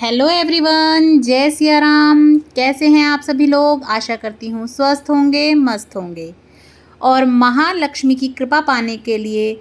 Hello everyone, जय सिया राम। कैसे हैं आप सभी लोग? आशा करती हूँ स्वस्थ होंगे, मस्त होंगे। और महालक्ष्मी की कृपा पाने के लिए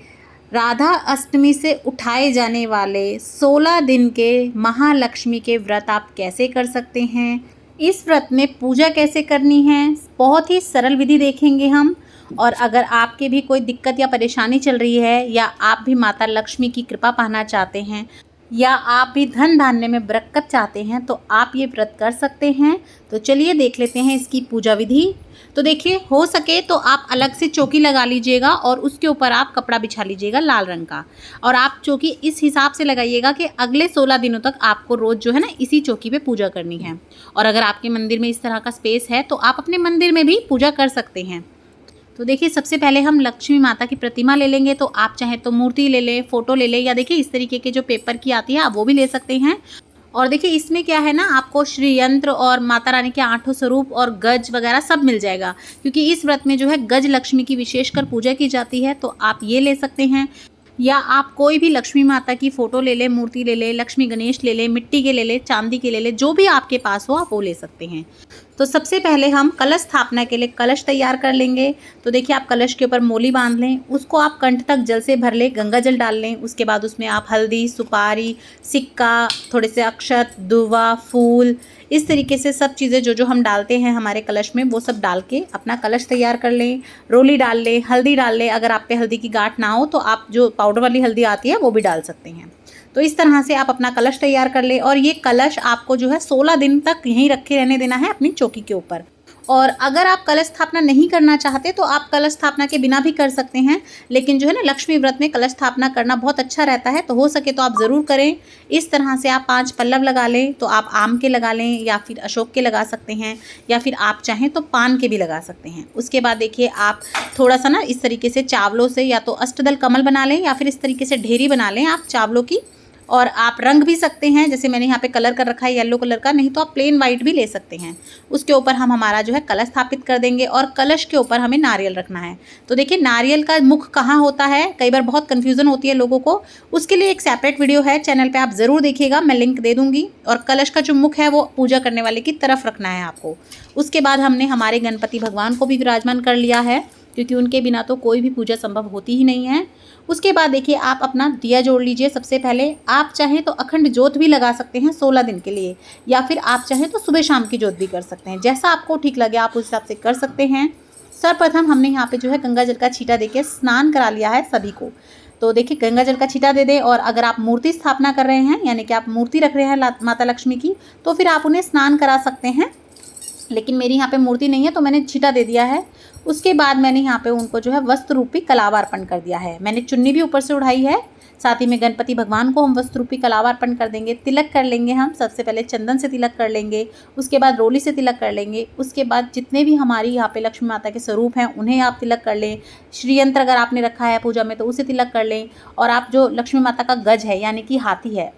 राधा अष्टमी से उठाए जाने वाले 16 दिन के महालक्ष्मी के व्रत आप कैसे कर सकते हैं, इस व्रत में पूजा कैसे करनी है, बहुत ही सरल विधि देखेंगे हम। और अगर आपके भी कोई दिक्कत या परेशानी चल रही है, या आप भी माता लक्ष्मी की कृपा पाना चाहते हैं, या आप भी धन धान्य में बरकत चाहते हैं, तो आप ये व्रत कर सकते हैं। तो चलिए देख लेते हैं इसकी पूजा विधि। तो देखिए, हो सके तो आप अलग से चौकी लगा लीजिएगा और उसके ऊपर आप कपड़ा बिछा लीजिएगा लाल रंग का। और आप चौकी इस हिसाब से लगाइएगा कि अगले 16 दिनों तक आपको रोज़ जो है ना इसी चौकी पे पूजा करनी है। और अगर आपके मंदिर में इस तरह का स्पेस है तो आप अपने मंदिर में भी पूजा कर सकते हैं। तो देखिए, सबसे पहले हम लक्ष्मी माता की प्रतिमा ले लेंगे। तो आप चाहें तो मूर्ति ले लें, फ़ोटो ले लें, या देखिए इस तरीके के जो पेपर की आती है आप वो भी ले सकते हैं। और देखिए इसमें क्या है ना, आपको श्री यंत्र और माता रानी के 8 स्वरूप और गज वगैरह सब मिल जाएगा, क्योंकि इस व्रत में जो है गज लक्ष्मी की विशेषकर पूजा की जाती है। तो आप ये ले सकते हैं, या आप कोई भी लक्ष्मी माता की फ़ोटो ले लें, मूर्ति ले लें, लक्ष्मी गणेश ले लें, मिट्टी के ले लें, चांदी के ले लें, जो भी आपके पास हो आप वो ले सकते हैं। तो सबसे पहले हम कलश स्थापना के लिए कलश तैयार कर लेंगे। तो देखिए, आप कलश के ऊपर मोली बांध लें, उसको आप कंठ तक जल से भर लें, गंगा जल डाल लें। उसके बाद उसमें आप हल्दी, सुपारी, सिक्का, थोड़े से अक्षत, दुवा, फूल, इस तरीके से सब चीज़ें जो जो हम डालते हैं हमारे कलश में, वो सब डाल के अपना कलश तैयार कर लें। रोली डाल लें, हल्दी डाल लें। अगर आप पे हल्दी की गांठ ना हो तो आप जो पाउडर वाली हल्दी आती है वो भी डाल सकते हैं। तो इस तरह से आप अपना कलश तैयार कर ले। और ये कलश आपको जो है 16 दिन तक यहीं रखे रहने देना है अपनी चौकी के ऊपर। और अगर आप कलश स्थापना नहीं करना चाहते तो आप कलश स्थापना के बिना भी कर सकते हैं, लेकिन जो है ना लक्ष्मी व्रत में कलश स्थापना करना बहुत अच्छा रहता है, तो हो सके तो आप ज़रूर करें। इस तरह से आप 5 पल्लव लगा लें। तो आप आम के लगा लें, या फिर अशोक के लगा सकते हैं, या फिर आप चाहें तो पान के भी लगा सकते हैं। उसके बाद देखिए, आप थोड़ा सा ना इस तरीके से चावलों से या तो अष्टदल कमल बना लें, या फिर इस तरीके से ढेरी बना लें आप चावलों की। और आप रंग भी सकते हैं, जैसे मैंने यहाँ पे कलर कर रखा है येलो कलर का, नहीं तो आप प्लेन वाइट भी ले सकते हैं। उसके ऊपर हम हमारा जो है कलश स्थापित कर देंगे, और कलश के ऊपर हमें नारियल रखना है। तो देखिए, नारियल का मुख कहाँ होता है, कई बार बहुत कन्फ्यूज़न होती है लोगों को। उसके लिए एक सेपरेट वीडियो है चैनल पर, आप ज़रूर देखिएगा, मैं लिंक दे दूँगी। और कलश का जो मुख है वो पूजा करने वाले की तरफ रखना है आपको। उसके बाद हमने हमारे गणपति भगवान को भी विराजमान कर लिया है, क्योंकि उनके बिना तो कोई भी पूजा संभव होती ही नहीं है। उसके बाद देखिए, आप अपना दिया जोड़ लीजिए। सबसे पहले आप चाहें तो अखंड ज्योत भी लगा सकते हैं 16 दिन के लिए, या फिर आप चाहें तो सुबह शाम की ज्योत भी कर सकते हैं। जैसा आपको ठीक लगे आप उस हिसाब से कर सकते हैं। सर्वप्रथम हमने यहाँ पे जो है गंगा जल का छींटा देके स्नान करा लिया है सभी को। तो देखिए, गंगा जल का छींटा दे दें। और अगर आप मूर्ति स्थापना कर रहे हैं, यानी कि आप मूर्ति रख रहे हैं माता लक्ष्मी की, तो फिर आप उन्हें स्नान करा सकते हैं। लेकिन मेरी यहाँ पे मूर्ति नहीं है तो मैंने छींटा दे दिया है। उसके बाद मैंने यहाँ पे उनको जो है वस्त्र रूपी कलावा अर्पण कर दिया है। मैंने चुन्नी भी ऊपर से उड़ाई है। साथ ही में गणपति भगवान को हम वस्त्र रूपी कलावा अर्पण कर देंगे। तिलक कर लेंगे हम, सबसे पहले चंदन से तिलक कर लेंगे, उसके बाद रोली से तिलक कर लेंगे। उसके बाद जितने भी हमारी यहाँ पे लक्ष्मी माता के स्वरूप हैं उन्हें आप तिलक कर लें। श्री यंत्र अगर आपने रखा है पूजा में तो उसे तिलक कर लें। और आप जो लक्ष्मी माता का गज है, यानी कि हाथी है,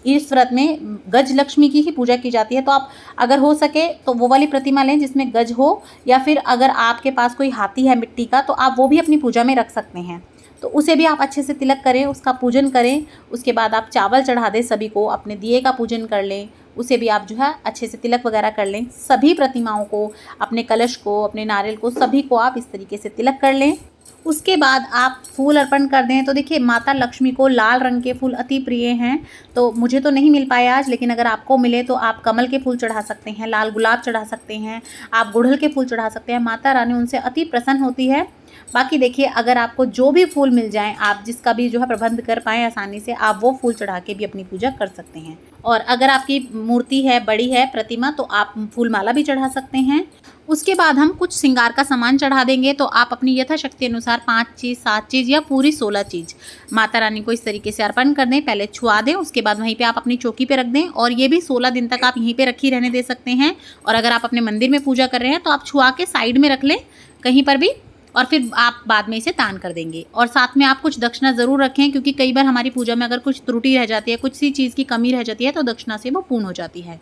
इस व्रत में गज लक्ष्मी की ही पूजा की जाती है, तो आप अगर हो सके तो वो वाली प्रतिमा लें जिसमें गज हो, या फिर अगर आपके पास कोई हाथी है मिट्टी का तो आप वो भी अपनी पूजा में रख सकते हैं। तो उसे भी आप अच्छे से तिलक करें, उसका पूजन करें। उसके बाद आप चावल चढ़ा दें सभी को, अपने दिए का पूजन कर लें, उसे भी आप जो है अच्छे से तिलक वगैरह कर लें। सभी प्रतिमाओं को, अपने कलश को, अपने नारियल को, सभी को आप इस तरीके से तिलक कर लें। उसके बाद आप फूल अर्पण कर दें। तो देखिए, माता लक्ष्मी को लाल रंग के फूल अति प्रिय हैं। तो मुझे तो नहीं मिल पाए आज, लेकिन अगर आपको मिले तो आप कमल के फूल चढ़ा सकते हैं, लाल गुलाब चढ़ा सकते हैं, आप गुड़हल के फूल चढ़ा सकते हैं। माता रानी उनसे अति प्रसन्न होती है। बाकी देखिए, अगर आपको जो भी फूल मिल जाएं, आप जिसका भी जो है प्रबंध कर पाएँ आसानी से, आप वो फूल चढ़ा के भी अपनी पूजा कर सकते हैं। और अगर आपकी मूर्ति है, बड़ी है प्रतिमा, तो आप फूल माला भी चढ़ा सकते हैं। उसके बाद हम कुछ श्रृंगार का सामान चढ़ा देंगे। तो आप अपनी यथाशक्ति अनुसार 5 चीज़, 7 चीज़, या पूरी 16 चीज़ माता रानी को इस तरीके से अर्पण कर दें। पहले छुआ दें, उसके बाद वहीं पे आप अपनी चौकी पे रख दें। और ये भी 16 दिन तक आप यहीं पे रखी रहने दे सकते हैं। और अगर आप अपने मंदिर में पूजा कर रहे हैं तो आप छुआ के साइड में रख लें कहीं पर भी, और फिर आप बाद में इसे दान कर देंगे। और साथ में आप कुछ दक्षिणा ज़रूर रखें, क्योंकि कई बार हमारी पूजा में अगर कुछ त्रुटि रह जाती है, कुछ सी चीज़ की कमी रह जाती है, तो दक्षिणा से वो पूर्ण हो जाती है।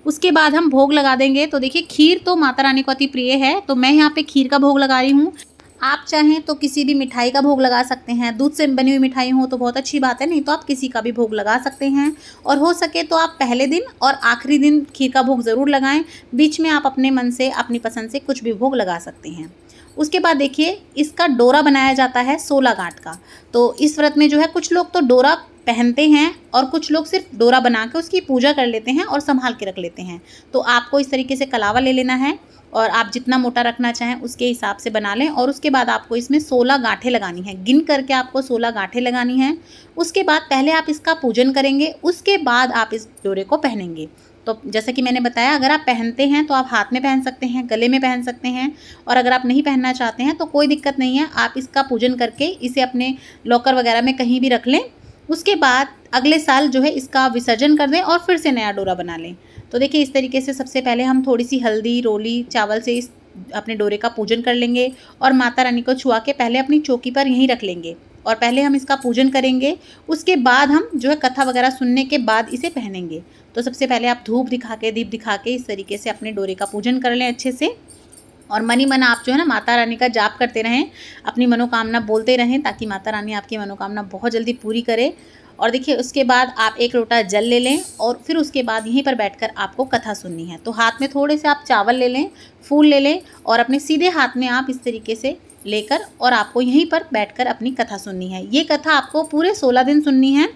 उसके बाद हम भोग लगा देंगे। तो देखिए, खीर तो माता रानी को अति प्रिय है, तो मैं यहाँ पे खीर का भोग लगा रही हूँ। आप चाहें तो किसी भी मिठाई का भोग लगा सकते हैं, दूध से बनी हुई मिठाई हो तो बहुत अच्छी बात है, नहीं तो आप किसी का भी भोग लगा सकते हैं। और हो सके तो आप पहले दिन और आखिरी दिन खीर का भोग ज़रूर लगाएं, बीच में आप अपने मन से अपनी पसंद से कुछ भी भोग लगा सकते हैं। उसके बाद देखिए इसका डोरा बनाया जाता है 16 गांठ का। तो इस व्रत में जो है कुछ लोग तो डोरा पहनते हैं और कुछ लोग सिर्फ डोरा बना के उसकी पूजा कर लेते हैं और संभाल के रख लेते हैं। तो आपको इस तरीके से कलावा ले लेना है और आप जितना मोटा रखना चाहें उसके हिसाब से बना लें। और उसके बाद आपको इसमें 16 गांठें लगानी हैं, गिन करके आपको 16 गांठें लगानी हैं। उसके बाद पहले आप इसका पूजन करेंगे, उसके बाद आप इस डोरे को पहनेंगे। तो जैसा कि मैंने बताया, अगर आप पहनते हैं तो आप हाथ में पहन सकते हैं, गले में पहन सकते हैं, और अगर आप नहीं पहनना चाहते हैं तो कोई दिक्कत नहीं है, आप इसका पूजन करके इसे अपने लॉकर वगैरह में कहीं भी रख लें। उसके बाद अगले साल जो है इसका विसर्जन कर दें और फिर से नया डोरा बना लें। तो देखिए इस तरीके से सबसे पहले हम थोड़ी सी हल्दी, रोली, चावल से इस अपने डोरे का पूजन कर लेंगे और माता रानी को छुआ के पहले अपनी चौकी पर यहीं रख लेंगे और पहले हम इसका पूजन करेंगे। उसके बाद हम जो है कथा वगैरह सुनने के बाद इसे पहनेंगे। तो सबसे पहले आप धूप दिखा के, दीप दिखा के इस तरीके से अपने डोरे का पूजन कर लें अच्छे से, और मन ही मन आप जो है ना माता रानी का जाप करते रहें, अपनी मनोकामना बोलते रहें, ताकि माता रानी आपकी मनोकामना बहुत जल्दी पूरी करे। और देखिए उसके बाद आप 1 लोटा जल ले लें और फिर उसके बाद यहीं पर बैठकर आपको कथा सुननी है। तो हाथ में थोड़े से आप चावल ले लें, फूल ले लें और अपने सीधे हाथ में आप इस तरीके से लेकर और आपको यहीं पर बैठकर अपनी कथा सुननी है। ये कथा आपको पूरे 16 दिन सुननी है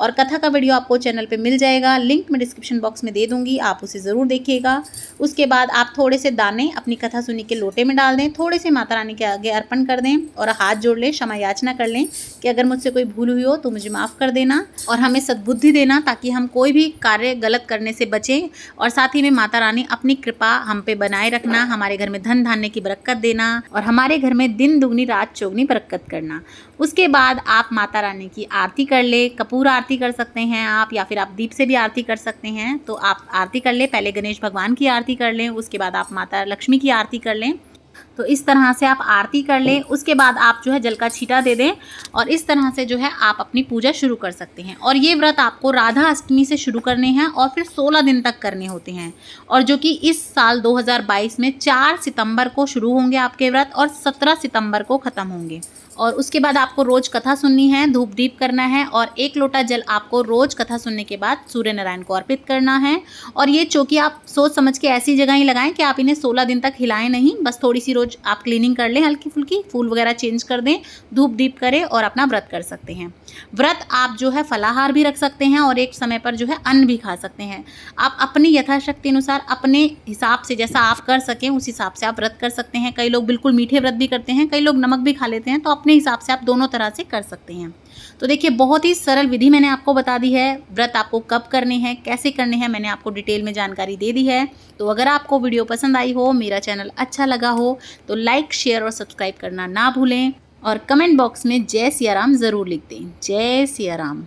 और कथा का वीडियो आपको चैनल पे मिल जाएगा, लिंक मैं डिस्क्रिप्शन बॉक्स में दे दूंगी, आप उसे ज़रूर देखिएगा। उसके बाद आप थोड़े से दाने अपनी कथा सुनी के लोटे में डाल दें, थोड़े से माता रानी के आगे अर्पण कर दें और हाथ जोड़ लें, क्षमा याचना कर लें कि अगर मुझसे कोई भूल हुई हो तो मुझे माफ़ कर देना और हमें सद्बुद्धि देना, ताकि हम कोई भी कार्य गलत करने से बचें। और साथ ही में माता रानी अपनी कृपा हम पे बनाए रखना, हमारे घर में धन धान्य की बरकत देना और हमारे घर में दिन दुगनी रात चौगनी बरकत करना। उसके बाद आप माता रानी की आरती कर ले, कपूर आरती कर सकते हैं आप, या फिर आप दीप से भी आरती कर सकते हैं। तो आप आरती कर ले, पहले गणेश भगवान की आरती कर लें, उसके बाद आप माता लक्ष्मी की आरती कर लें। तो इस तरह से आप आरती कर लें। उसके बाद आप जो है जल का छींटा दे दें और इस तरह से जो है आप अपनी पूजा शुरू कर सकते हैं। और ये व्रत आपको राधा अष्टमी से शुरू करने हैं और फिर 16 दिन तक करने होते हैं, और जो कि इस साल 2022 में 4 सितंबर को शुरू होंगे आपके व्रत और 17 सितंबर को ख़त्म होंगे। और उसके बाद आपको रोज़ कथा सुननी है, धूप दीप करना है और 1 लोटा जल आपको रोज़ कथा सुनने के बाद सूर्य नारायण को अर्पित करना है। और ये चौकी आप सोच समझ के ऐसी जगह ही लगाएं कि आप इन्हें 16 दिन तक हिलाएं नहीं, बस थोड़ी सी रोज़ आप क्लीनिंग कर लें, हल्की फुल्की फूल वगैरह चेंज कर दें, धूप दीप करें और अपना व्रत कर सकते हैं। व्रत आप जो है फलाहार भी रख सकते हैं और एक समय पर जो है अन्न भी खा सकते हैं। आप अपनी यथाशक्ति अनुसार अपने हिसाब से जैसा आप कर सकें उस हिसाब से आप व्रत कर सकते हैं। कई लोग बिल्कुल मीठे व्रत भी करते हैं, कई लोग नमक भी खा लेते हैं, तो अपने हिसाब से आप दोनों तरह से कर सकते हैं। तो देखिए बहुत ही सरल विधि मैंने आपको बता दी है। व्रत आपको कब करने हैं, कैसे करने हैं, मैंने आपको डिटेल में जानकारी दे दी है। तो अगर आपको वीडियो पसंद आई हो, मेरा चैनल अच्छा लगा हो, तो लाइक, शेयर और सब्सक्राइब करना ना भूलें और कमेंट बॉक्स में जय सिया राम ज़रूर लिख दें। जय सिया राम।